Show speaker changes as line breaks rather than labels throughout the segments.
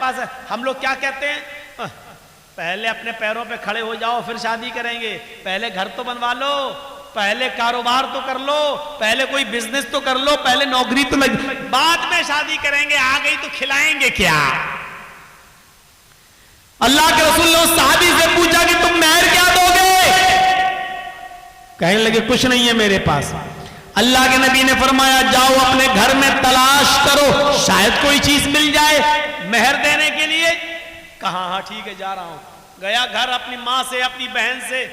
پاس ہے. ہم لوگ کیا کہتے ہیں؟ پہلے اپنے پیروں پہ کھڑے ہو جاؤ پھر شادی کریں گے. پہلے گھر تو بنوا لو, پہلے کاروبار تو کر لو, پہلے کوئی بزنس تو کر لو, پہلے نوکری تو لگ, بعد میں شادی کریں گے. آ گئی تو کھلائیں گے کیا؟ اللہ کے رسول نے اس صحابی سے پوچھا کہ تم مہر کیا دو گے؟ کہنے لگے کچھ نہیں ہے میرے پاس. اللہ کے نبی نے فرمایا جاؤ اپنے گھر میں تلاش کرو, شاید کوئی چیز مل جائے مہر دینے کے لیے. کہا ہاں ٹھیک ہے جا رہا ہوں. گیا گھر, اپنی ماں سے, اپنی بہن سے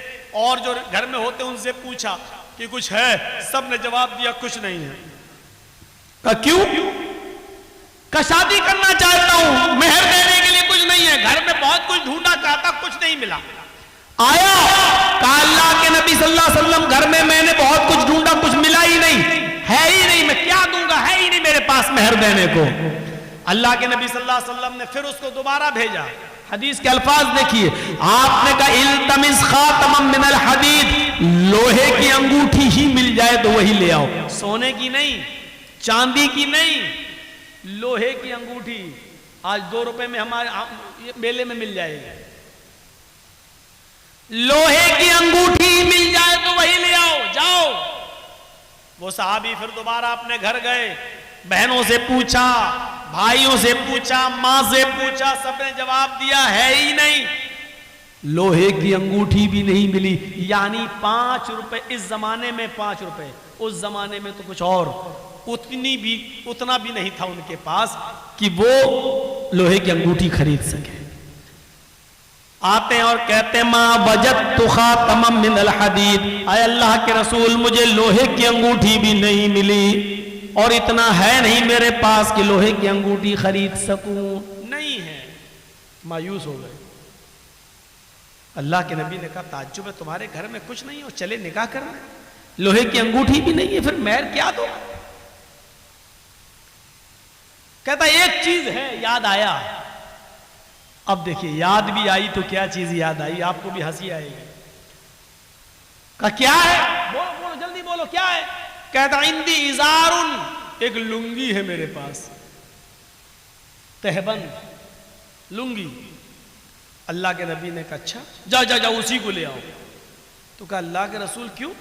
اور جو گھر میں ہوتے ان سے پوچھا کہ کچھ ہے. سب نے جواب دیا کچھ نہیں ہے. کہا کیوں؟ کہا شادی کرنا چاہتا ہوں, مہر دینے کے لیے کچھ نہیں ہے. گھر میں بہت کچھ ڈھونڈا چاہتا, کچھ نہیں ملا. آیا, کہا اللہ کے نبی صلی اللہ علیہ وسلم گھر میں نے بہت کچھ ڈھونڈا, کچھ ملا ہی نہیں, ہے ہی نہیں, میں کیا دوں گا, ہے ہی نہیں میرے پاس مہر دینے کو. اللہ کے نبی صلی اللہ علیہ وسلم نے پھر اس کو دوبارہ بھیجا. حدیث کے الفاظ دیکھیے, آپ نے کہا التمس خاتما من الحدید, لوہے کی انگوٹھی ہی مل جائے تو وہی لے آؤ. سونے کی نہیں, چاندی کی نہیں, لوہے کی انگوٹھی. آج 2 روپے میں ہمارے میلے میں مل جائے گی. لوہے کی انگوٹھی مل جائے تو وہی لے آؤ, جاؤ. وہ صحابی پھر دوبارہ اپنے گھر گئے, بہنوں سے پوچھا, بھائیوں سے پوچھا, ماں سے پوچھا, سب نے جواب دیا ہے ہی نہیں. لوہے کی انگوٹھی بھی نہیں ملی. یعنی 5 روپے اس زمانے میں, 5 روپے اس زمانے میں تو کچھ اور, اتنا بھی نہیں تھا ان کے پاس کہ وہ لوہے کی انگوٹھی خرید سکے. آتے ہیں اور کہتے ہیں ما وجدت خاتما من الحدید, اے اللہ کے رسول مجھے لوہے کی انگوٹھی بھی نہیں ملی اور اتنا ہے نہیں میرے پاس کہ لوہے کی انگوٹھی خرید سکوں. نہیں ہے. مایوس ہو گئے. اللہ کے نبی نے کہا تعجب ہے, تمہارے گھر میں کچھ نہیں اور چلے نکاح کرنا, لوہے کی انگوٹھی بھی نہیں ہے, پھر مہر کیا دو؟ کہتا ایک چیز ہے, یاد آیا. اب دیکھیے یاد بھی آئی تو کیا چیز یاد آئی, آپ کو بھی ہنسی آئے گی. کہا کیا ہے؟ بولو بولو جلدی بولو, کیا ہے؟ کہتا عندی ازارن, ایک لنگی ہے میرے پاس, تہبند لنگی. اللہ کے نبی نے کہا اچھا جاؤ اسی کو لے آؤ. تو کہا اللہ کے رسول کیوں؟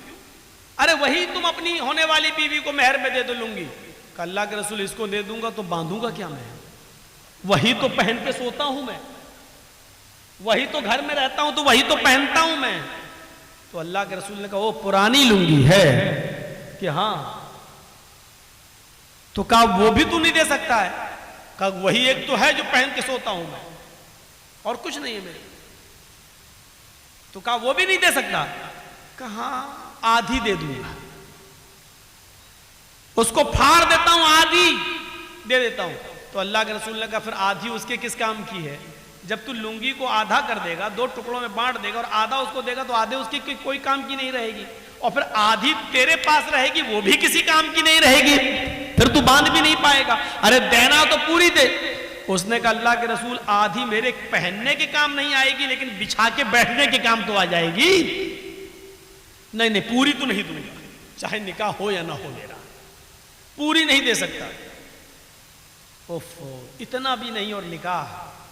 ارے وہی تم اپنی ہونے والی بیوی کو مہر میں دے دو لنگی. کہا اللہ کے رسول اس کو دے دوں گا تو باندھوں گا کیا میں؟ وہی تو پہن کے سوتا ہوں میں, وہی تو گھر میں رہتا ہوں تو وہی تو پہنتا ہوں میں. تو اللہ کے رسول نے کہا وہ پرانی لنگی ہے کہ ہاں. تو کہا وہ بھی تو نہیں دے سکتا ہے؟ کہا وہی ایک تو ہے جو پہن کے سوتا ہوں میں, اور کچھ نہیں ہے میرے. تو کہا وہ بھی نہیں دے سکتا؟ کہا ہاں آدھی دے دوں گا, اس کو پھاڑ دیتا ہوں, آدھی دے دیتا ہوں. تو اللہ کے رسول نے کہا پھر آدھی اس کے کس کام کی ہے؟ جب تو لنگی کو آدھا کر دے گا, 2 ٹکڑوں میں بانٹ دے گا اور آدھا اس کو دے گا, تو آدھے اس کی کوئی کام کی نہیں رہے گی, اور پھر آدھی تیرے پاس رہے گی وہ بھی کسی کام کی نہیں رہے گی, پھر تو باندھ بھی نہیں پائے گا. ارے دینا تو پوری دے. اس نے کہا اللہ کے رسول آدھی میرے پہننے کے کام نہیں آئے گی, لیکن بچھا کے بیٹھنے کے کام تو آ جائے گی. نہیں پوری تو نہیں دوں گا, چاہے نکاح ہو یا نہ ہو میرا, پوری نہیں دے سکتا. اتنا بھی نہیں. اور نکاح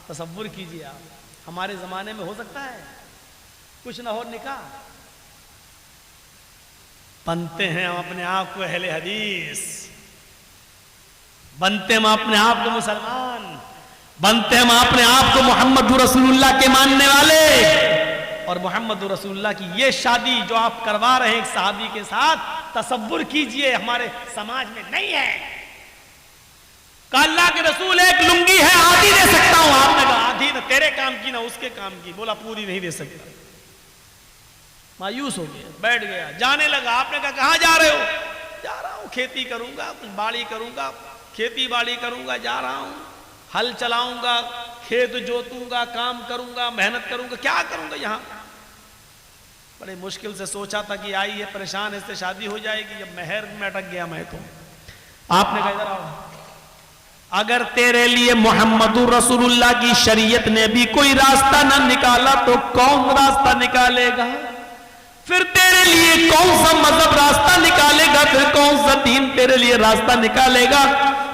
تصور کیجئے آپ, ہمارے زمانے میں ہو سکتا ہے کچھ نہ ہو نکاح؟ بنتے ہیں ہم اپنے آپ کو اہل حدیث, بنتے ہم اپنے آپ کو مسلمان, بنتے ہم اپنے آپ کو محمد رسول اللہ کے ماننے والے. اور محمد رسول اللہ کی یہ شادی جو آپ کروا رہے ہیں ایک صحابی کے ساتھ, تصور کیجئے ہمارے سماج میں نہیں ہے. کہا اللہ کے رسول ایک لنگی ہے آدھی دے سکتا ہوں. آپ نے کہا آدھی نہ تیرے کام کی نہ اس کے کام کی. بولا پوری نہیں دے سکتا. مایوس ہو گیا, بیٹھ گیا, جانے لگا. آپ نے کہا کہاں جا رہے ہو؟ جا رہا ہوں کھیتی کروں گا, کچھ باڑی کروں گا, کھیتی باڑی کروں گا, جا رہا ہوں, ہل چلاؤں گا, کھیت جوتوں گا, کام کروں گا, محنت کروں گا, کیا کروں گا یہاں. بڑے مشکل سے سوچا تھا کہ آئی ہے پریشان, اس سے شادی ہو جائے گی. جب مہر میں اٹک گیا میں تو. آپ نے کہا ادھر آؤ, اگر تیرے لیے محمد رسول اللہ کی شریعت نے بھی کوئی راستہ نہ نکالا تو کون راستہ نکالے گا؟ پھر تیرے لیے کون سا مذہب راستہ نکالے گا؟ پھر کون سا دین تیرے لیے راستہ نکالے گا؟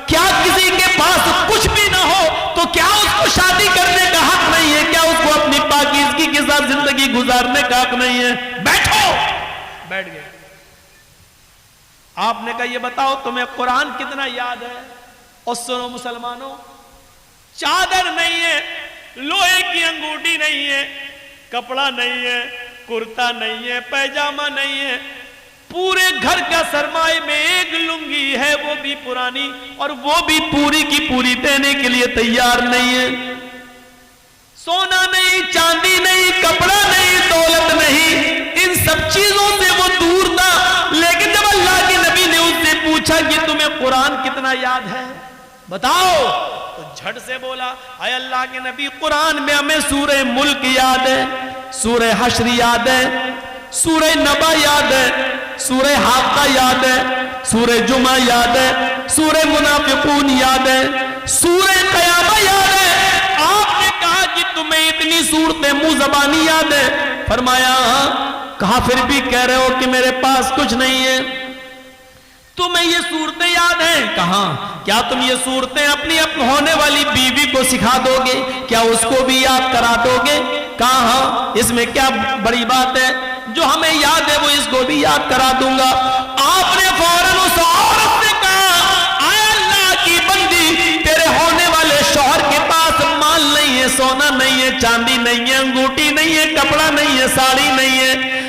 کیا کسی کے پاس کچھ بھی نہ ہو تو کیا اس کو زندگی گزارنے کا حق نہیں ہے، بیٹھو۔ بیٹھ گئے۔ آپ نے کہا یہ بتاؤ تمہیں قرآن کتنا یاد ہے؟ اور سنو مسلمانوں، چادر نہیں ہے، لوہے کی انگوٹھی نہیں ہے، کپڑا نہیں ہے، کرتا نہیں ہے، پیجامہ نہیں ہے، پورے گھر کا سرمایہ میں ایک لنگی ہے، وہ بھی پرانی، اور وہ بھی پوری کی پوری دینے کے لیے تیار نہیں ہے۔ سونا نہیں، چاندی نہیں، کپڑا نہیں، دولت نہیں، ان سب چیزوں سے وہ دور تھا۔ لیکن جب اللہ کے نبی نے اس سے پوچھا کہ تمہیں قرآن کتنا یاد ہے بتاؤ، تو جھٹ سے بولا اے اللہ کے نبی قرآن میں ہمیں سورہ ملک یاد ہے، سورہ حشر یاد ہے، سورہ نبا یاد ہے، سورہ حاقہ یاد ہے، سورہ جمعہ یاد ہے، سورہ منافقون یاد ہے، سورہ قیامہ یاد ہے۔ آپ نے کہا کہ تمہیں اتنی صورتیں منہ زبانی یاد ہے؟ فرمایا ہاں۔ کہا پھر بھی کہہ رہے ہو کہ میرے پاس کچھ نہیں ہے، تمہیں یہ صورتیں یاد ہیں؟ کہاں؟ کیا تم یہ صورتیں اپنی ہونے والی بیوی کو سکھا دو گے؟ کیا اس کو بھی یاد کرا دو گے؟ کہا ہاں، اس میں کیا بڑی بات ہے، جو ہمیں یاد ہے وہ اس کو بھی یاد کرا دوں گا۔ آپ نے فوراً اس عورت سے کہا اے اللہ کی بندی، تیرے ہونے والے شوہر کے پاس مال نہیں ہے، سونا نہیں ہے، چاندی نہیں ہے، انگوٹھی نہیں ہے، کپڑا نہیں ہے، ساڑی نہیں ہے،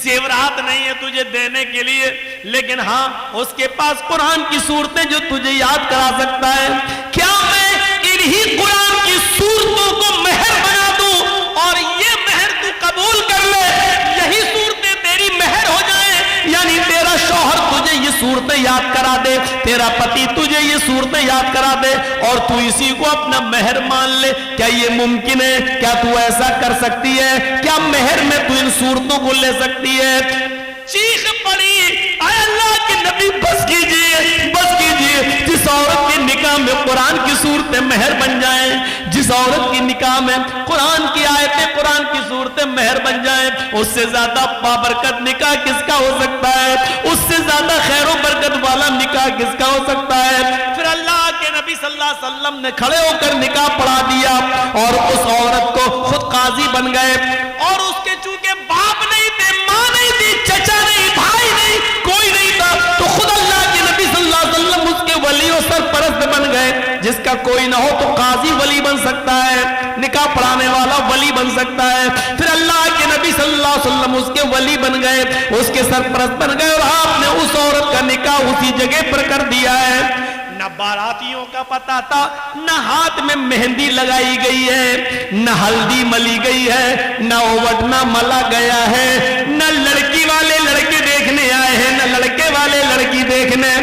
زیورات نہیں ہے تجھے دینے کے لیے، لیکن ہاں اس کے پاس قرآن کی صورتیں جو تجھے یاد کرا سکتا ہے۔ کیا میں انہی قرآن کی صورتوں کو مہر بنا دوں اور یہ مہر تو قبول کر لے، یہی صورتیں تیری مہر ہو جائیں؟ یعنی تیرا شوہر تجھے یہ صورتیں یاد کرا دے، تیرا پتی تجھے یہ صورتیں یاد کرا دے اور تو اسی کو اپنا مہر مان لے، کیا یہ ممکن ہے؟ کیا تو ایسا کر سکتی ہے؟ کیا مہر میں تو ان صورتوں کو لے سکتی ہے؟ چیخ پڑی اے اللہ کے نبی بس کیجئے، بس کیجئے۔ جس عورت کے نکاح میں قرآن کی صورتیں مہر بن جائیں، جس عورت کی نکاح میں قرآن کی آیتیں، قرآن کی صورتیں مہر بن جائیں، اس سے زیادہ بابرکت نکاح کس کا ہو سکتا ہے؟ اس سے زیادہ خیر و برکت والا نکاح کس کا ہو سکتا ہے؟ پھر اللہ کے نبی صلی اللہ علیہ وسلم نے کھڑے ہو کر نکاح پڑھا دیا اور اس عورت کو خود قاضی بن گئے، اور اس کے چونکہ باپ نہیں تھے، ماں نہیں تھی، چچا نہیں، بھائی نہیں، کوئی نہیں تھا، تو خود اللہ کے نبی صلی اللہ علیہ وسلم اس کے ولی و سرپرست بن گئے۔ جس کا کوئی نہ ہو تو قاضی ولی بن سکتا ہے، نکاح پڑھانے والا ولی بن سکتا ہے۔ پھر اللہ کے نبی صلی اللہ علیہ وسلم اس کے ولی بن گئے، اس کے سرپرست بن گئے، اور آپ نے اس عورت کا نکاح اسی جگہ پر کر دیا ہے۔ نہ باراتیوں کا پتہ تھا، نہ ہاتھ میں مہندی لگائی گئی ہے، نہ ہلدی ملی گئی ہے، نہ اوٹنا ملا گیا ہے، نہ لڑکی والے لڑکے دیکھنے آئے ہیں، نہ لڑکے والے لڑکی دیکھنے،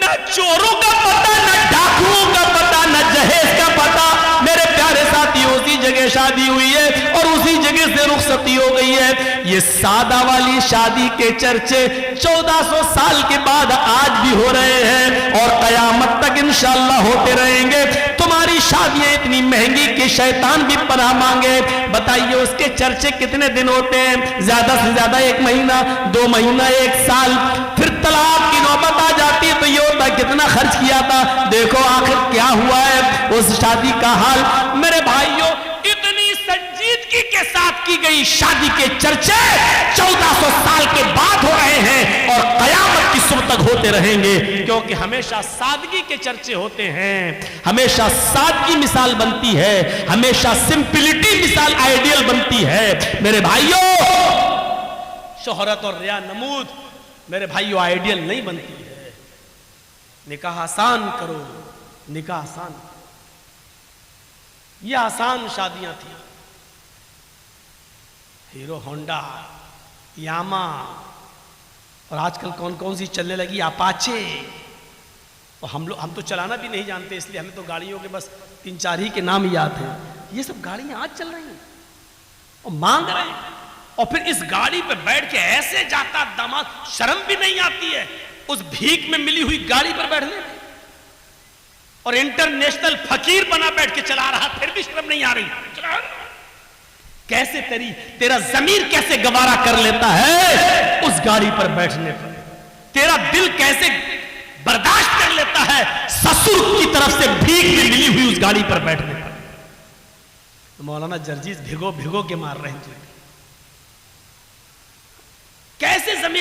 نہ چوروں کا پتہ، نہ ڈاکوؤں کا پتہ، نہ جہیز کا پتہ۔ میرے پیارے ساتھی، اسی جگہ شادی ہوئی ہے اور اسی جگہ سے رخصتی ہو گئی ہے۔ یہ سادہ والی شادی کے چرچے 1400 سال کے بعد آج بھی ہو رہے ہیں اور قیامت تک انشاءاللہ ہوتے رہیں گے۔ تمہاری شادیاں اتنی مہنگی کہ شیطان بھی پناہ مانگے۔ بتائیے اس کے چرچے کتنے دن ہوتے ہیں؟ زیادہ سے زیادہ 1 مہینہ، 2 مہینہ، 1 سال۔ پھر طلاق کی نوبت آ جاتی ہے تو یہ ہوتا کتنا خرچ کیا تھا، دیکھو آخر کیا ہوا ہے اس شادی کا حال۔ میرے بھائیوں، اتنی سنجیدگی کے ساتھ کی گئی شادی کے چرچے 1400 سال کے بعد ہو رہے ہیں اور قیامت کی صبح تک ہوتے رہیں گے، کیونکہ ہمیشہ سادگی کے چرچے ہوتے ہیں، ہمیشہ سادگی مثال بنتی ہے، ہمیشہ سمپلٹی مثال آئیڈیل بنتی ہے۔ میرے بھائیوں، شہرت اور ریا نمود میرے بھائیوں آئیڈیل نہیں بنتی ہے۔ نکاح آسان کرو، نکاح آسان کرو۔ یہ آسان شادیاں تھیں، ہیرو ہونڈا، یاما، اور آج کل کون کون سی چلنے لگی، اپاچے۔ اور ہم تو چلانا بھی نہیں جانتے، اس لیے ہمیں تو گاڑیوں کے بس 3-4 ہی کے نام یاد ہیں۔ یہ سب گاڑیاں آج چل رہی ہیں اور مانگ رہے ہیں، اور پھر اس گاڑی پہ بیٹھ کے ایسے جاتا داماد، شرم بھی نہیں آتی ہے اس بھیک میں ملی ہوئی گاڑی پر بیٹھنے میں، اور انٹرنیشنل فقیر بنا بیٹھ کے چلا رہا، پھر بھی شرم نہیں آ رہی۔ کیسے تیرا ضمیر کیسے گوارا کر لیتا ہے اس گاڑی پر بیٹھنے پر؟ تیرا دل کیسے برداشت کر لیتا ہے سسر کی طرف سے بھیک میں ملی ہوئی اس گاڑی پر بیٹھنے پر؟ مولانا جرجیز بھگو بھگو کے مار رہے ہیں،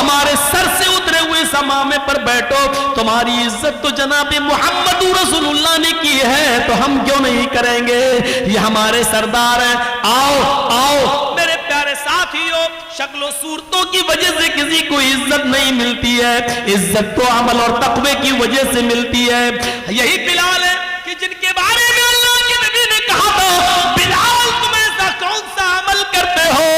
ہمارے سر سے اترے ہوئے سمامے پر بیٹھو، تمہاری عزت تو جناب محمد رسول اللہ نے کی ہے تو ہم کیوں نہیں کریں گے؟ یہ ہمارے سردار ہیں، آؤ آؤ میرے پیارے ساتھیوں۔ شکل و صورتوں کی وجہ سے کسی کو عزت نہیں ملتی ہے، عزت تو عمل اور تقوی کی وجہ سے ملتی ہے۔ یہی بلال ہے کہ جن کے بارے میں اللہ کے نبی نے کہا تھا، بلال تم ایسا کون سا عمل کرتے ہو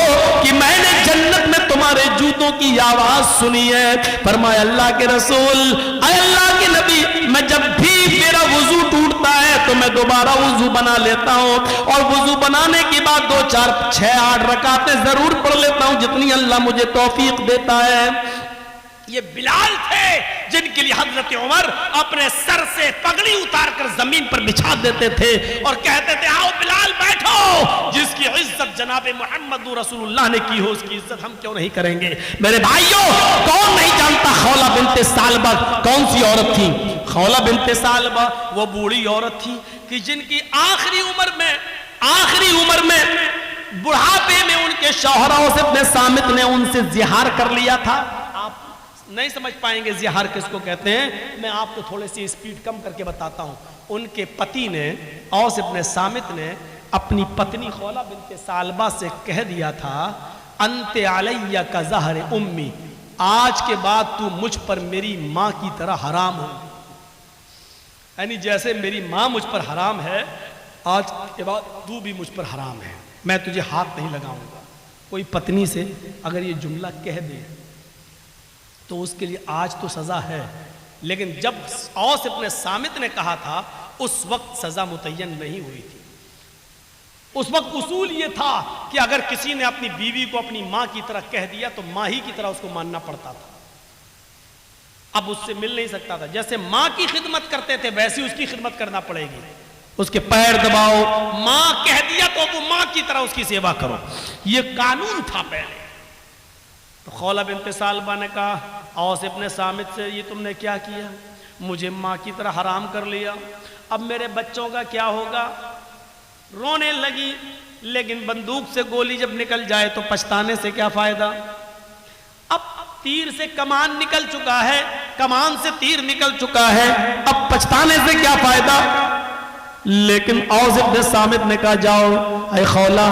کہ میں نے جنت میں تمہارے جوتوں کی آواز سنی ہے؟ فرمایا اللہ کے رسول، اے اللہ کے نبی، میں جب بھی میرا وضو ٹوٹتا ہے تو میں دوبارہ وضو بنا لیتا ہوں، اور وضو بنانے کے بعد 2 4 6 8 رکعتیں ضرور پڑھ لیتا ہوں جتنی اللہ مجھے توفیق دیتا ہے۔ یہ بلال تھے جن کے لیے حضرت عمر اپنے سر سے پگڑی اتار کر زمین پر بچھا دیتے تھے اور کہتے تھے آؤ بلال بیٹھو، جس کی عزت جناب محمد رسول اللہ نے کی ہو اس کی عزت ہم کیوں نہیں کریں گے؟ میرے بھائیوں، کون نہیں جانتا خولہ بنت ثعلبہ کون سی عورت تھی؟ خولہ بنت ثعلبہ وہ بوڑھی عورت تھی کہ جن کی آخری عمر میں بڑھاپے میں ان کے شوہر اوس ابن صامت نے ان سے زہار کر لیا تھا۔ آپ نہیں سمجھ پائیں گے زہار کس کو کہتے ہیں، میں آپ کو تھوڑے سی سپیڈ کم کر کے بتاتا ہوں۔ ان کے پتی نے، اوس ابن صامت نے اپنی پتنی خولہ بنت ثعلبہ سے کہہ دیا تھا، انت علیہ کا زہر امی، آج کے بعد تو مجھ پر میری ماں کی طرح حرام ہو، یعنی جیسے میری ماں مجھ پر حرام ہے، آج کے بعد تو بھی مجھ پر حرام ہے، میں تجھے ہاتھ نہیں لگاؤں گا۔ کوئی پتنی سے اگر یہ جملہ کہہ دے تو اس کے لیے آج تو سزا ہے، لیکن جب اوس ابن صامت نے کہا تھا اس وقت سزا متعین نہیں ہوئی تھی۔ اس وقت اصول یہ تھا کہ اگر کسی نے اپنی بیوی کو اپنی ماں کی طرح کہہ دیا تو ماں ہی کی طرح اس کو ماننا پڑتا تھا، اب اس سے مل نہیں سکتا تھا۔ جیسے ماں کی خدمت کرتے تھے ویسی اس کی خدمت کرنا پڑے گی، اس کے پیر دباؤ، ماں کہہ دیا تو وہ ماں کی طرح اس کی سیوا کرو، یہ قانون تھا پہلے۔ تو خولہ بنت ثعلبہ نے کہا اوس ابن صامت سے، یہ تم نے کیا کیا؟ مجھے ماں کی طرح حرام کر لیا، اب میرے بچوں کا کیا ہوگا؟ رونے لگی، لیکن بندوق سے گولی جب نکل جائے تو پچھتانے سے کیا فائدہ؟ اب تیر سے کمان نکل چکا ہے، کمان سے تیر نکل چکا ہے، اب پچھتانے سے کیا فائدہ؟ لیکن اوس ابن صامت نے کہا جاؤ اے خولہ،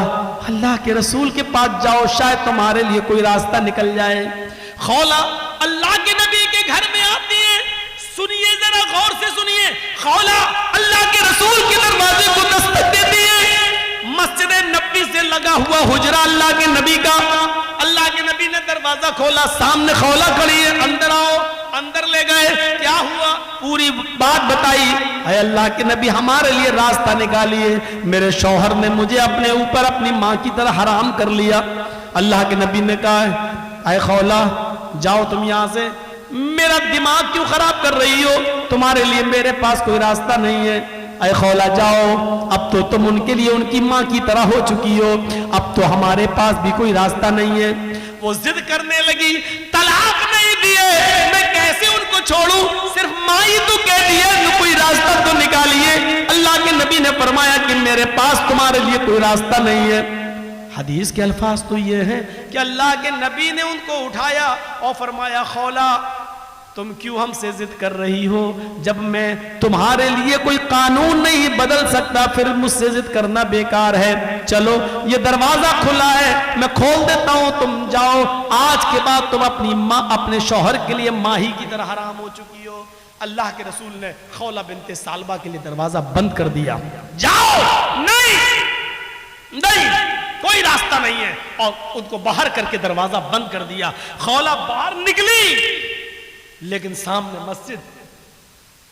اللہ کے رسول کے پاس جاؤ، شاید تمہارے لیے کوئی راستہ نکل جائے۔ خولہ اللہ کے نبی کے گھر میں آتی ہے، سنیے ذرا غور سے سنیے، خولہ اللہ کے رسول کے دروازے کو دستک دیتی ہے، مسجد نبی سے لگا ہوا حجرہ اللہ کے نبی کا، اللہ کے نبی نے دروازہ کھولا، سامنے خولہ کھڑی ہے، اندر آؤ، اندر لے گئے، کیا ہوا پوری بات بتائی۔ اے اللہ کے نبی ہمارے لیے راستہ نکالیے، میرے شوہر نے مجھے اپنے اوپر اپنی ماں کی طرح حرام کر لیا۔ اللہ کے نبی نے کہا اے خولہ جاؤ تم یہاں سے، میرا دماغ کیوں خراب کر رہی ہو؟ تمہارے لیے میرے پاس کوئی راستہ نہیں ہے، اے خولہ جاؤ، اب تو تم ان کے لیے ان کی ماں کی طرح ہو چکی ہو، اب تو ہمارے پاس بھی کوئی راستہ نہیں ہے۔ وہ ضد کرنے لگی، طلاق نہیں دیے میں کیسے ان کو چھوڑوں، صرف ماں ہی تو کہہ دیے کوئی راستہ تو نکالیے۔ اللہ کے نبی نے فرمایا کہ میرے پاس تمہارے لیے کوئی راستہ نہیں ہے۔ حدیث کے الفاظ تو یہ ہیں کہ اللہ کے نبی نے ان کو اٹھایا اور فرمایا خولہ تم کیوں ہم سے ضد کر رہی ہو؟ جب میں تمہارے لیے کوئی قانون نہیں بدل سکتا پھر مجھ سے ضد کرنا بیکار ہے، چلو یہ دروازہ کھلا ہے میں کھول دیتا ہوں، تم جاؤ، آج کے بعد تم اپنی ماں اپنے شوہر کے لیے ماں ہی کی طرح حرام ہو چکی ہو۔ اللہ کے رسول نے خولہ بنت ثعلبہ کے لیے دروازہ بند کر دیا، جاؤ، نہیں کوئی راستہ نہیں ہے، اور ان کو باہر کر کے دروازہ بند کر دیا۔ خولہ باہر نکلی لیکن سامنے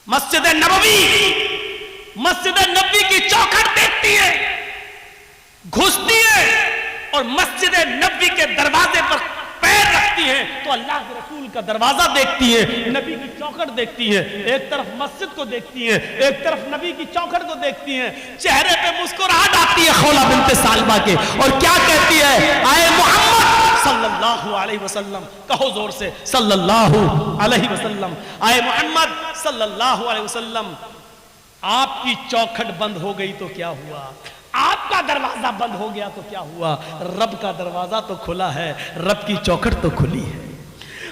مسجد نبوی کی چوکھٹ دیکھتی ہے، گھستی ہے اور مسجد نبوی کے دروازے پر پیر رکھتی ہے تو اللہ کے رسول کا دروازہ دیکھتی ہے، نبی کی چوکھٹ دیکھتی ہے، ایک طرف مسجد کو دیکھتی ہے، ایک طرف نبی کی چوکھٹ کو دیکھتی ہے، چہرے پہ مسکراہٹ آتی ہے خولہ بنت ثعلبہ کے، اور کیا کہتی ہے؟ اے محمد صلی اللہ علیہ وسلم، کہو زور سے صلی اللہ علیہ وسلم، اے محمد صلی اللہ علیہ وسلم، آپ کی چوکھٹ بند ہو گئی تو کیا ہوا؟ آپ کا دروازہ بند ہو گیا تو کیا ہوا؟ رب کا دروازہ تو کھلا ہے، رب کی چوکھٹ تو کھلی ہے۔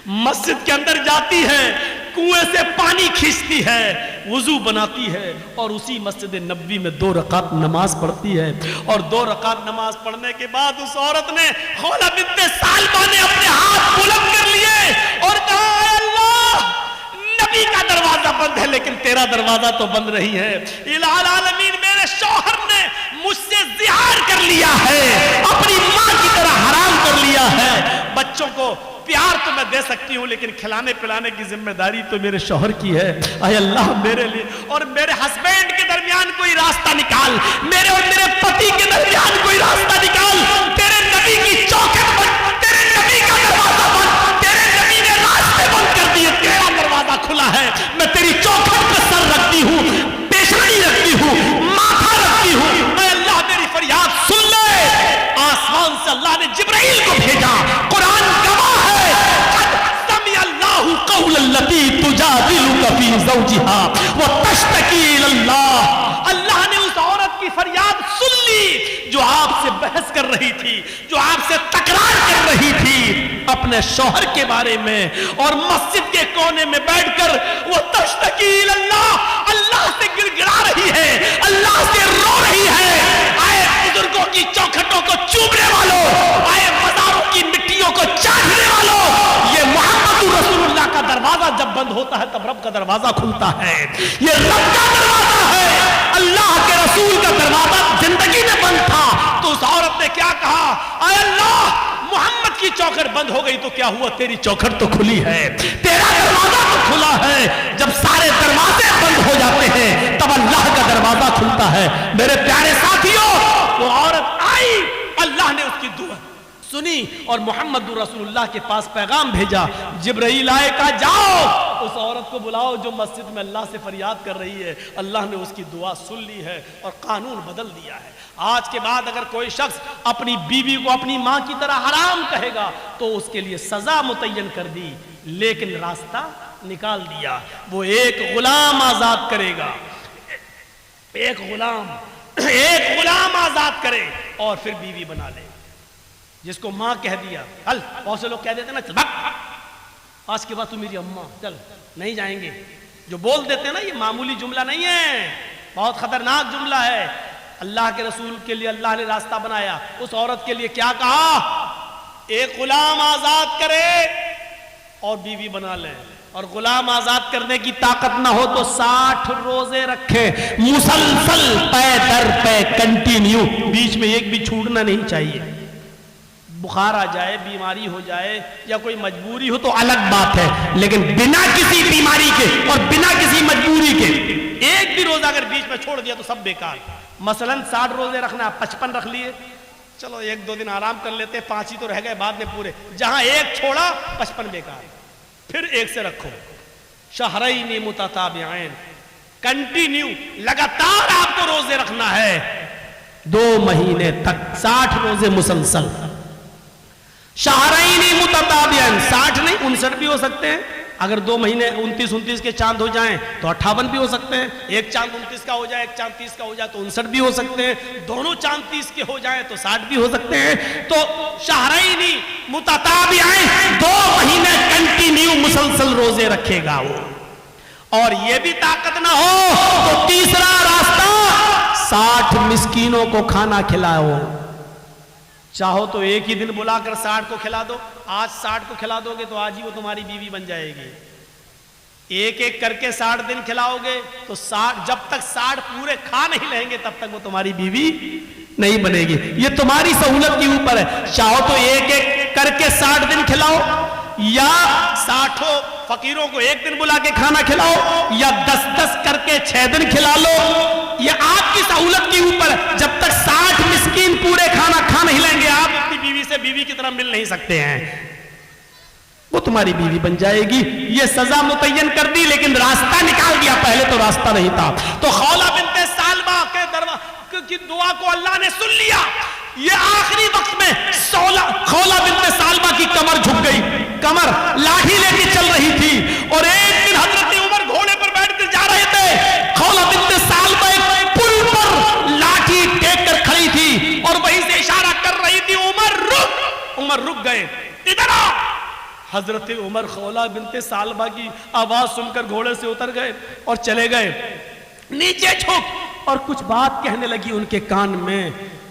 مسجد کے اندر جاتی ہے, کنویں سے پانی کھینچتی ہے, وضو بناتی ہے اور اسی مسجد نبوی میں 2 رکعت نماز پڑھتی ہے. اور 2 رکعت نماز پڑھنے کے بعد اس عورت نے, خولہ بنت ثعلبہ نے اپنے ہاتھ بلند کر لیے اور کہا اے اللہ, نبی کا دروازہ بند ہے لیکن تیرا دروازہ تو بند نہیں ہے. الہ العالمین, میرے شوہر نے مجھ سے زہار کر لیا ہے, اپنی ماں کی طرح حرام کر لیا ہے. بچوں کو پیار تو میں دے سکتی ہوں لیکن کھلانے پلانے کی ذمہ داری تو میرے شوہر کی ہے. اے اللہ, میرے لیے اور میرے ہسبینڈ کے درمیان کوئی راستہ نکال, میرے اور میرے پتی کے درمیان کوئی راستہ نکال. تیرے نبی کی چوکھٹ بند, تیرے نبی کا دروازہ بند, تیرے نبی نے راستے بند کر دیے, تیرا دروازہ کھلا ہے. میں تیری چوکھٹ پہ سر رکھتی ہوں, پیشانی رکھتی ہوں, ماتھا رکھتی ہوں. اے اللہ, میری فریاد سن لے. آسمان سے اللہ نے جبرائیل کو بھیجا. قرآن گواہ ہے, قد سمع اللہ قول التی تجادلک فی زوجہا وتشتکی الی اللہ. اللہ نے اس عورت کی فریاد سن لی جو آپ سے بحث کر رہی تھی, جو آپ سے تکرار کر رہی تھی اپنے شوہر کے بارے میں, اور مسجد کے کونے میں بیٹھ کر وہ تشتکی الی اللہ, اللہ سے گڑ گڑا رہی ہے, اللہ سے رو رہی ہے. آئے بزرگوں کی چوکھٹوں کو چومنے والوں, آئے مزاروں کی مٹیوں کو چاٹنے والوں, یہ محمد رسول اللہ کا دروازہ جب بند ہوتا ہے تب رب کا دروازہ کھلتا ہے. یہ رب کا دروازہ ہے, اللہ کے رسول کا دروازہ زندگی میں بند تھا. تو اس عورت نے کیا کہا, اے اللہ, محمد کی چوکھٹ بند ہو گئی تو کیا ہوا, تیری چوکھٹ تو کھلی ہے, تیرا دروازہ تو کھلا ہے. جب سارے دروازے بند ہو جاتے ہیں تب اللہ کا دروازہ کھلتا ہے. میرے پیارے ساتھیوں, وہ عورت آئی, اللہ نے اس کی دعا سنی اور محمد رسول اللہ کے پاس پیغام بھیجا. جبرائیل آئے, کہا جاؤ اس عورت کو بلاؤ جو مسجد میں اللہ سے فریاد کر رہی ہے. اللہ نے اس کی دعا سن لی ہے اور قانون بدل دیا ہے. آج کے بعد اگر کوئی شخص اپنی بیوی کو اپنی ماں کی طرح حرام کہے گا تو اس کے لیے سزا متعین کر دی, لیکن راستہ نکال دیا. وہ ایک غلام آزاد کرے گا, ایک غلام آزاد کرے اور پھر بیوی بنا لے. جس کو ماں کہہ دیا, چل, بہت سے لوگ کہہ دیتے نا, چل بھگ, آج کے بعد تو میری اماں, چل نہیں جائیں گے. جو بول دیتے ہیں نا, یہ معمولی جملہ نہیں ہے, بہت خطرناک جملہ ہے. اللہ کے رسول کے لیے اللہ نے راستہ بنایا. اس عورت کے لیے کیا کہا, ایک غلام آزاد کرے اور بیوی بنا لے. اور غلام آزاد کرنے کی طاقت نہ ہو تو 60 روزے رکھے مسلسل, پے در پے, کنٹینیو, بیچ میں ایک بھی چھوٹنا نہیں چاہیے. بخار آ جائے, بیماری ہو جائے یا کوئی مجبوری ہو تو الگ بات ہے, لیکن بنا کسی بیماری کے اور بنا کسی مجبوری کے ایک بھی روزہ اگر بیچ میں چھوڑ دیا تو سب بیکار. مثلا 60 روزے رکھنا, 55 رکھ لیے, چلو 1-2 دن آرام کر لیتے, 5 ہی تو رہ گئے بعد میں پورے. جہاں ایک چھوڑا 55 بیکار. پھر ایک سے رکھو, شہرین متتابعین, کنٹینیو لگاتار آپ کو روزے رکھنا ہے 2 مہینے تک, 60 روزے مسلسل. شہرین متتابعین, 60 نہیں 59 بھی ہو سکتے ہیں. اگر 2 مہینے 29 کے چاند ہو جائیں تو 58 بھی ہو سکتے ہیں. ایک چاند 29 کا ہو جائے, ایک چاند 30 کا ہو جائے تو 59 بھی ہو سکتے ہیں. دونوں چاند 30 کے ہو جائیں تو 60 بھی ہو سکتے ہیں. تو شہرین متتابعین, 2 مہینے کنٹینیو مسلسل روزے رکھے گا وہ. اور یہ بھی طاقت نہ ہو تو تیسرا راستہ, 60 مسکینوں کو کھانا کھلاؤ. چاہو تو ایک ہی دن بلا کر 60 کو کھلا دو. آج 60 کو کھلا دو گے تو آج ہی وہ تمہاری بیوی بن جائے گی. ایک ایک کر کے 60 دن کھلاؤ گے تو 60, جب تک 60 پورے کھا نہیں لیں گے تب تک وہ تمہاری بیوی نہیں بنے گی. یہ تمہاری سہولت کے اوپر ہے. چاہو تو ایک ایک کر کے 60 دن کھلاؤ, یا 60 فقیروں کو ایک دن بلا کے کھانا کھلاؤ, یا 10 کر کے 6 دن کھلا لو. یہ آپ کی سہولت کے اوپر ہے. جب تک 60 مسکین پورے کھانا کھا نہیں لیں گے آپ اپنی بیوی سے بیوی کی طرح مل نہیں سکتے ہیں. وہ تمہاری بیوی بن جائے گی. یہ سزا متعین کر دی لیکن راستہ نکال دیا, پہلے تو راستہ نہیں تھا. تو خولہ بنت ثعلبہ کے کی دعا کو اللہ نے سن لیا. یہ آخری وقت میں خولہ بنت ثعلبہ کی کمر جھک گئی, کمر لاٹھی لے کے چل رہی تھی. اور ایک دن حضرت عمر گھوڑے پر بیٹھ کر جا رہے تھے, خولہ بنت ثعلبہ ایک پل پر لاٹھی ٹیک کر کھڑی تھی اور وہیں سے اشارہ کر رہی تھی, عمر رک. عمر رک گئے, ادھر آ. حضرت عمر خولہ بنت ثعلبہ کی آواز سن کر گھوڑے سے اتر گئے اور چلے گئے نیچے جھک، اور کچھ بات کہنے لگی ان کے کان میں۔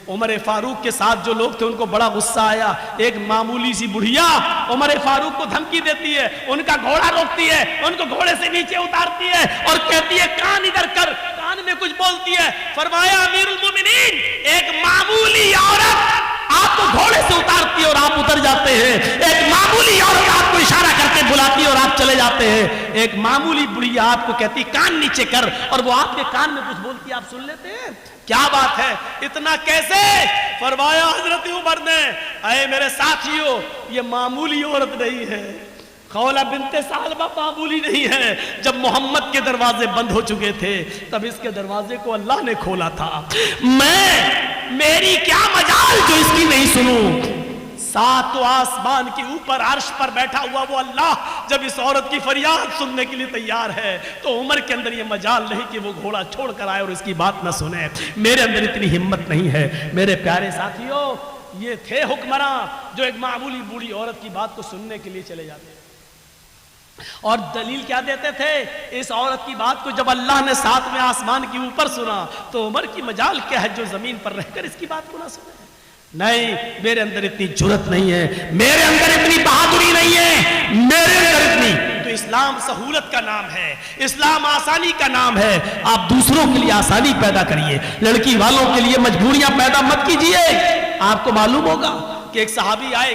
عمر فاروق کے ساتھ جو لوگ تھے ان کو بڑا غصہ آیا۔ ایک معمولی سی بڑھیا عمر فاروق کو دھمکی دیتی ہے، ان کا گھوڑا روکتی ہے، ان کو گھوڑے سے نیچے اتارتی ہے اور کہتی ہے کان ادھر کر، کان میں کچھ بولتی ہے۔ فرمایا امیر المومنین، ایک معمولی عورت آپ کو گھوڑے سے اتارتی ہے اور آپ اتر جاتے ہیں، ایک معمولی عورت آپ کو اشارہ کر کے بلاتی ہے اور آپ چلے جاتے ہیں، ایک معمولی بڑھیا آپ کو کہتی کان نیچے کر اور وہ آپ کے کان میں کچھ بولتی ہے، آپ سن لیتے ہیں؟ کیا بات ہے، اتنا کیسے؟ فرمایا حضرت عمر نے، اے میرے ساتھیوں، یہ معمولی عورت نہیں ہے، خولہ بنت ثعلبہ معمولی نہیں ہے۔ جب محمد کے دروازے بند ہو چکے تھے تب اس کے دروازے کو اللہ نے کھولا تھا۔ میری کیا مجال جو اس کی نہیں سنوں؟ ساتوں آسمان کے اوپر عرش پر بیٹھا ہوا وہ اللہ جب اس عورت کی فریاد سننے کے لیے تیار ہے تو عمر کے اندر یہ مجال نہیں کہ وہ گھوڑا چھوڑ کر آئے اور اس کی بات نہ سنے۔ میرے اندر اتنی ہمت نہیں ہے۔ میرے پیارے ساتھیوں، یہ تھے حکمراں جو ایک معمولی بوڑھی عورت کی بات کو سننے کے لیے چلے جاتے، اور دلیل کیا دیتے تھے؟ اس عورت کی بات کو جب اللہ نے ساتویں آسمان کے اوپر سنا تو عمر کی مجال کیا ہے جو زمین پر رہ کر اس کی بات کو نہ سنے؟ نہیں، میرے اندر اتنی جرت نہیں ہے، میرے اندر اتنی بہادری نہیں ہے، میرے اندر اتنی تو اسلام سہولت کا نام ہے، اسلام آسانی کا نام ہے۔ آپ دوسروں کے لیے آسانی پیدا کریے، لڑکی والوں کے لیے مجبوریاں پیدا مت کیجیے۔ آپ کو معلوم ہوگا کہ ایک صحابی آئے،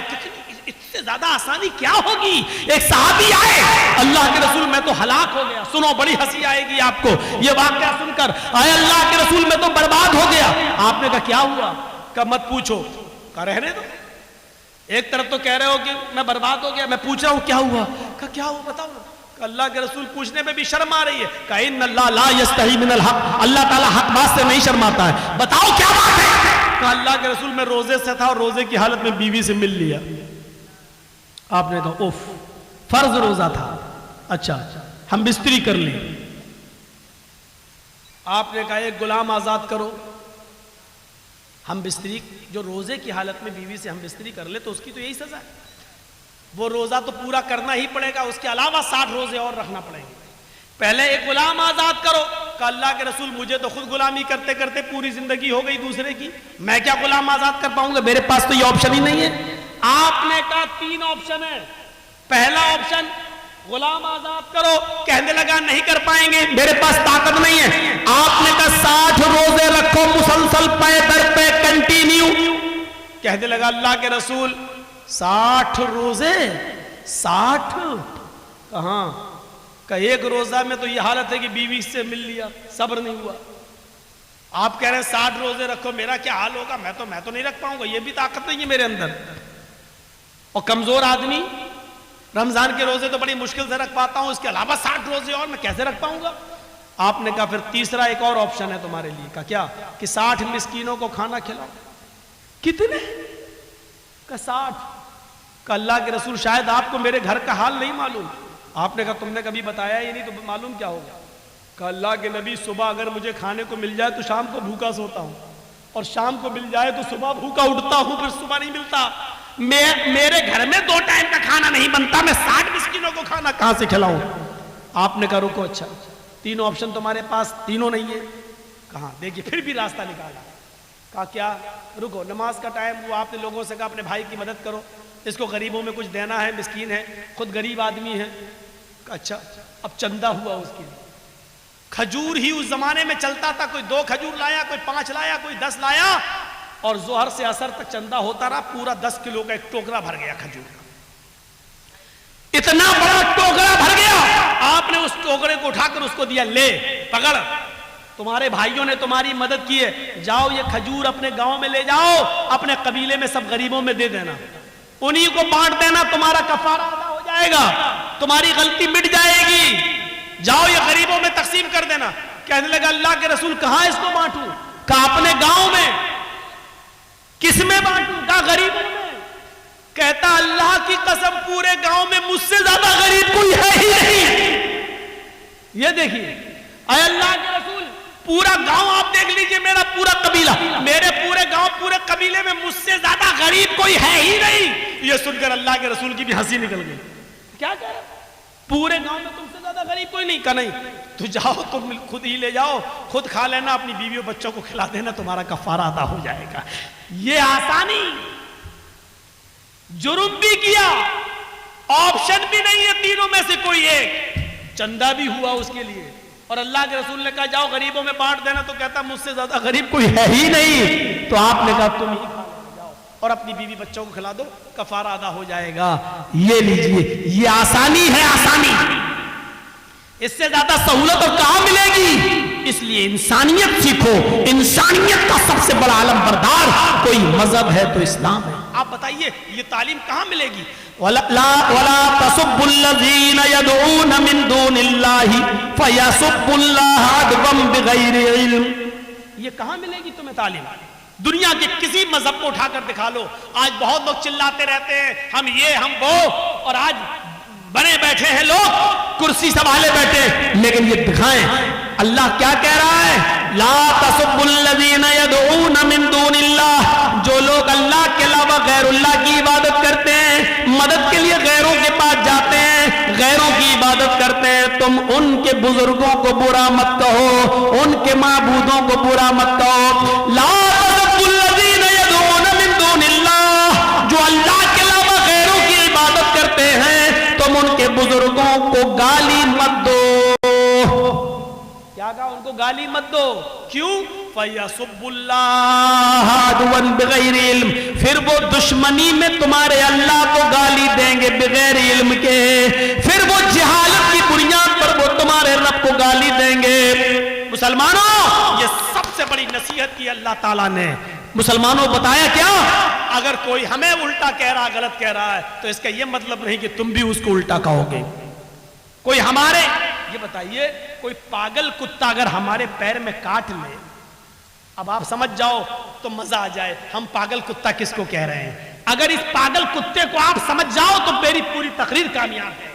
اس سے زیادہ آسانی کیا ہوگی؟ ایک صحابی آئے، اللہ کے رسول میں تو ہلاک ہو گیا۔ سنو، بڑی ہنسی آئے گی آپ کو یہ واقعہ سن کر، آئے اللہ کے رسول میں تو برباد ہو گیا۔ آپ نے کہا کیا ہوا؟ کہ مت پوچھو، کہا رہنے دو۔ ایک طرف تو کہہ رہے ہو کہ میں برباد ہو گیا، میں پوچھ رہا ہوں کیا ہوا؟ کہا کیا ہوا بتاؤ نا۔ کہ اللہ کے رسول پوچھنے میں بھی شرم آ رہی ہے۔ کہا ان اللہ لا یستحی من الحق، اللہ تعالیٰ حق بات سے نہیں شرماتا ہے، بتاؤ کیا بات ہے؟ کہا اللہ کے رسول میں روزے سے تھا اور روزے کی حالت میں بیوی سے مل لیا۔ آپ نے کہا اوف، فرض روزہ تھا، اچھا ہم بستری کر لیں۔ آپ نے کہا ایک غلام آزاد کرو۔ ہم بستری، جو روزے کی حالت میں بیوی سے ہم بستری کر لے تو اس کی تو یہی سزا ہے، وہ روزہ تو پورا کرنا ہی پڑے گا، اس کے علاوہ 60 روزے اور رکھنا پڑیں گے۔ پہلے ایک غلام آزاد کرو۔ کہ اللہ کے رسول مجھے تو خود غلامی کرتے کرتے پوری زندگی ہو گئی دوسرے کی، میں کیا غلام آزاد کر پاؤں گا؟ میرے پاس تو یہ آپشن ہی نہیں ہے۔ آپ نے کہا 3 آپشن ہے۔ پہلا آپشن غلام آزاد کرو، کہنے لگا نہیں کر پائیں گے، میرے پاس طاقت نہیں ہے۔ آپ نے کہا 60 روزے رکھو مسلسل پے در پے کنٹینیو، کہنے لگا اللہ کے رسول 60 روزے، 60 کہاں؟ کہ ایک روزہ میں تو یہ حالت ہے کہ بیوی سے مل لیا، صبر نہیں ہوا۔ آپ کہہ رہے ہیں 60 روزے رکھو، میرا کیا حال ہوگا؟ میں تو نہیں رکھ پاؤں گا، یہ بھی طاقت نہیں ہے میرے اندر۔ اور کمزور آدمی رمضان کے روزے تو بڑی مشکل سے رکھ پاتا ہوں، اس کے علاوہ 60 روزے اور میں کیسے رکھ پاؤں گا؟ آپ نے کہا پھر تیسرا ایک اور آپشن ہے تمہارے لیے۔ کہا کیا؟ کہ 60 مسکینوں کو کھانا کھلاؤ۔ کتنے؟ کہا 60۔ کہ اللہ کے رسول شاید آپ کو میرے گھر کا حال نہیں معلوم۔ آپ نے کہا تم نے کبھی بتایا ہی نہیں تو معلوم کیا ہوگا؟ کہ اللہ کے نبی صبح اگر مجھے کھانے کو مل جائے تو شام کو بھوکا سوتا ہوں، اور شام کو مل جائے تو صبح بھوکا اٹھتا ہوں، پھر صبح نہیں ملتا۔ میرے گھر میں 2 ٹائم کا کھانا نہیں بنتا، میں 60 مسکینوں کو کھانا کہاں سے کھلاؤں؟ آپ نے کہا رکو، اچھا 3 آپشن تمہارے پاس، تینوں نہیں ہے؟ کہاں؟ دیکھیے پھر بھی راستہ نکالا۔ کہا کیا؟ رکو، نماز کا ٹائم ہوا، آپ نے لوگوں سے کہا اپنے بھائی کی مدد کرو، اس کو غریبوں میں کچھ دینا ہے، مسکین ہے، خود غریب آدمی ہے۔ اچھا اب چندہ ہوا اس کے لیے۔ کھجور ہی اس زمانے میں چلتا تھا، کوئی 2 کھجور لایا، کوئی 5 لایا، کوئی 10 لایا، اور ظہر سے عصر تک چندہ ہوتا رہا، پورا 10 کلو کا ایک ٹوکرا بھر گیا کھجور کا۔ اتنا بڑا ٹوکرا بھر گیا، آپ نے اس ٹوکرے کو اٹھا کر اس کو دیا، لے پکڑ، تمہارے بھائیوں نے تمہاری مدد کی ہے، جاؤ یہ کھجور اپنے گاؤں میں لے جاؤ، اپنے قبیلے میں سب غریبوں میں دے دینا، انہی کو بانٹ دینا، تمہارا کفارہ ادا ہو جائے گا، تمہاری غلطی مٹ جائے گی، جاؤ یہ غریبوں میں تقسیم کر دینا۔ کہنے لگا اللہ کے رسول کہاں اس کو بانٹوں؟ کہا اپنے گاؤں میں۔ کس میں بانٹوں؟ کہا غریبوں میں۔ کہتا اللہ کی قسم پورے گاؤں میں مجھ سے زیادہ غریب کوئی ہے ہی نہیں۔ یہ دیکھیے، اے اللہ کے رسول پورا گاؤں آپ دیکھ لیجئے، میرا پورا قبیلہ، میرے پورے گاؤں پورے قبیلے میں مجھ سے زیادہ غریب کوئی ہے ہی نہیں۔ یہ سن کر اللہ کے رسول کی بھی ہنسی نکل گئی۔ کیا کہہ رہا پورے گاؤں میں تم سے زیادہ غریب کوئی نہیں؟ کہا نہیں، تو جاؤ تم خود ہی لے جاؤ، خود کھا لینا، اپنی بیویوں بچوں کو کھلا دینا، تمہارا کفارہ ادا ہو جائے گا۔ یہ آسانی، جرم بھی کیا، آپشن بھی نہیں ہے تینوں میں سے کوئی ایک، چندہ بھی ہوا اس کے لیے، اور اللہ کے رسول نے کہا جاؤ غریبوں میں بانٹ دینا، تو کہتا مجھ سے زیادہ غریب کوئی ہے ہی نہیں، تو آپ نے کہا تم ہی کھا لینا جاؤ اور اپنی بیوی بچوں کو کھلا دو، کفارہ ادا ہو جائے گا۔ یہ لیجئے، یہ آسانی ہے، آسانی، اس سے زیادہ سہولت اور کہاں ملے گی؟ اس لیے انسانیت سیکھو، انسانیت کا سب سے بڑا علم بردار کوئی مذہب ہے تو اسلام ہے۔ آپ بتائیے یہ تعلیم کہاں ملے گی؟ وَلَا تَسُبُّ الَّذِينَ يَدْعُونَ مِن دُونِ اللَّهِ فَيَسُبُّ اللَّهَ عَدْوًا بِغَيْرِ عِلْمٍ۔ یہ کہاں ملے گی تمہیں تعلیم؟ دنیا کے کسی مذہب کو اٹھا کر دکھا لو، آج بہت لوگ چلاتے رہتے ہیں ہم یہ ہم وہ، اور آج بنے بیٹھے ہیں لوگ کرسی سنبھالے بیٹھے، لیکن یہ دکھائیں اللہ کیا کہہ رہا ہے؟ لا تسبوا الذین یدعون من دون اللہ، جو لوگ اللہ کے علاوہ غیر اللہ کی عبادت کرتے ہیں، مدد کے لیے غیروں کے پاس جاتے ہیں، غیروں کی عبادت کرتے ہیں، تم ان کے بزرگوں کو برا مت کہو، ان کے معبودوں کو برا مت کہو۔ لا تسبوا الذین یدعون من دون اللہ، جو اللہ کے علاوہ غیروں کی عبادت کرتے ہیں تم ان کے بزرگوں کو گالی مت دو۔ کیا کہا؟ ان کو گالی مت دو، کیوں؟ فَيَسُبُّ اللَّهَ عَدْوًا بِغَيْرِ عِلْمٍ، پھر وہ دشمنی میں تمہارے اللہ کو گالی دیں گے بغیر علم کے، پھر وہ جہالت کی بنیاد پر وہ تمہارے رب کو گالی دیں گے۔ مسلمانوں، یہ سب سے بڑی نصیحت کی اللہ تعالیٰ نے مسلمانوں بتایا کیا؟ اگر کوئی ہمیں الٹا کہہ رہا، غلط کہہ رہا ہے، تو اس کا یہ مطلب نہیں کہ تم بھی اس کو الٹا کہو گے۔ کوئی ہمارے، یہ بتائیے، کوئی پاگل کتا اگر ہمارے پیر میں کاٹ لے، اب آپ سمجھ جاؤ تو مزہ آ جائے ہم پاگل کتا کس کو کہہ رہے ہیں۔ اگر اس پاگل کتے کو آپ سمجھ جاؤ تو میری پوری تقریر کامیاب ہے،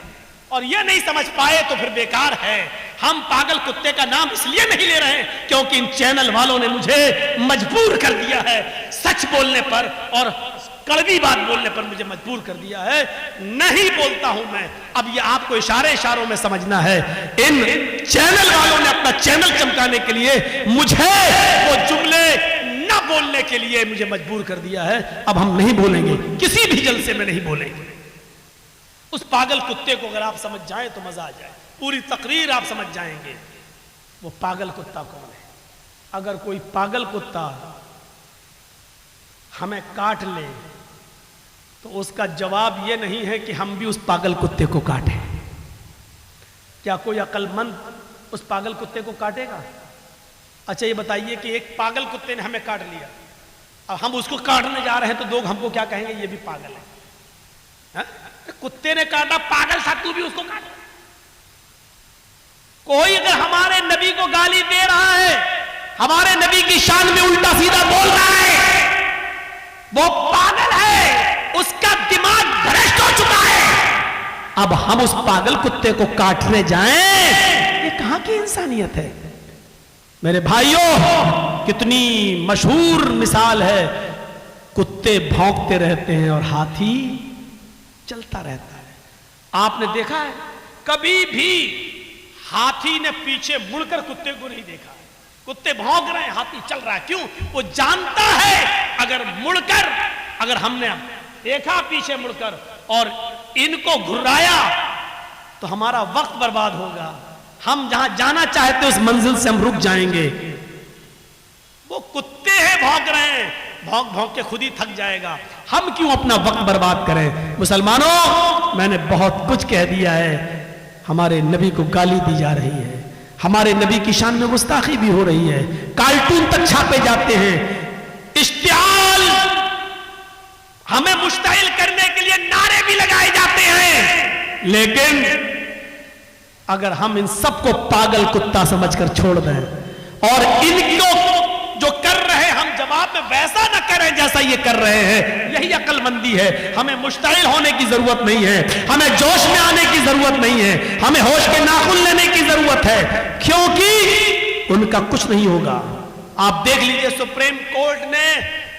اور یہ نہیں سمجھ پائے تو پھر بیکار ہے۔ ہم پاگل کتے کا نام اس لیے نہیں لے رہے ہیں کیونکہ ان چینل والوں نے مجھے مجبور کر دیا ہے، سچ بولنے پر اور کڑوی بات بولنے پر مجھے مجبور کر دیا ہے، نہیں بولتا ہوں میں۔ اب یہ آپ کو اشاروں میں سمجھنا ہے، ان چینل والوں نے اپنا چینل چمکانے کے لیے مجھے وہ جملے نہ بولنے کے لیے مجھے مجبور کر دیا ہے۔ اب ہم نہیں بولیں گے، کسی بھی جلسے میں نہیں بولیں گے۔ اس پاگل کتے کو اگر آپ سمجھ جائیں تو مزہ آ جائے، پوری تقریر آپ سمجھ جائیں گے وہ پاگل کتا کون ہے۔ اگر کوئی پاگل کتا ہمیں کاٹ لے تو اس کا جواب یہ نہیں ہے کہ ہم بھی اس پاگل کتے کو کاٹیں۔ کیا کوئی عقل مند اس پاگل کتے کو کاٹے گا؟ اچھا یہ بتائیے کہ ایک پاگل کتے نے ہمیں کاٹ لیا، اب ہم اس کو کاٹنے جا رہے ہیں تو لوگ ہم کو کیا کہیں گے؟ یہ بھی پاگل ہے۔ کتے نے کاٹا، پاگل تھا تو بھی اس کو کاٹا۔ کوئی اگر ہمارے نبی کو گالی دے رہا ہے، ہمارے نبی کی شان میں الٹا سیدھا بول رہا ہے، وہ پاگل ہے، اس کا دماغ بھرشٹ ہو چکا ہے۔ اب ہم اس پاگل کتے کو کاٹنے جائیں، یہ کہاں کی انسانیت ہے؟ میرے بھائیوں، کتنی مشہور مثال ہے، کتے بھونکتے رہتے ہیں اور ہاتھی چلتا رہتا ہے۔ آپ نے دیکھا ہے کبھی بھی ہاتھی نے پیچھے مڑ کر کتے کو نہیں دیکھا؟ کتے بھونک رہے ہیں، ہاتھی چل رہا ہے، کیوں؟ وہ جانتا ہے اگر مڑ کر، اگر ہم نے دیکھا پیچھے مڑ کر اور ان کو گھرایا تو ہمارا وقت برباد ہوگا، ہم جہاں جانا چاہتے اس منزل سے ہم رک جائیں گے۔ وہ کتے ہیں بھونک رہے ہیں، بھونک بھونک کے خود ہی تھک جائے گا، ہم کیوں اپنا وقت برباد کریں؟ مسلمانوں، میں نے بہت کچھ کہہ دیا ہے، ہمارے نبی کو گالی دی جا رہی ہے، ہمارے نبی کی شان میں گستاخی بھی ہو رہی ہے، کارٹون تک چھاپے جاتے ہیں، اشتعال، ہمیں مشتعل کرنے کے لیے نعرے بھی لگائے جاتے ہیں، لیکن اگر ہم ان سب کو پاگل کتا سمجھ کر چھوڑ دیں اور ان کو جو کر رہے ہم جواب میں ویسا نہ کریں جیسا یہ کر رہے ہیں، یہی عقل مندی ہے۔ ہمیں مشتعل ہونے کی ضرورت نہیں ہے، ہمیں جوش میں آنے کی ضرورت نہیں ہے، ہمیں ہوش کے ناخن لینے کی ضرورت ہے، کیونکہ ان کا کچھ نہیں ہوگا۔ آپ دیکھ لیجئے سپریم کورٹ نے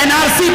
NRC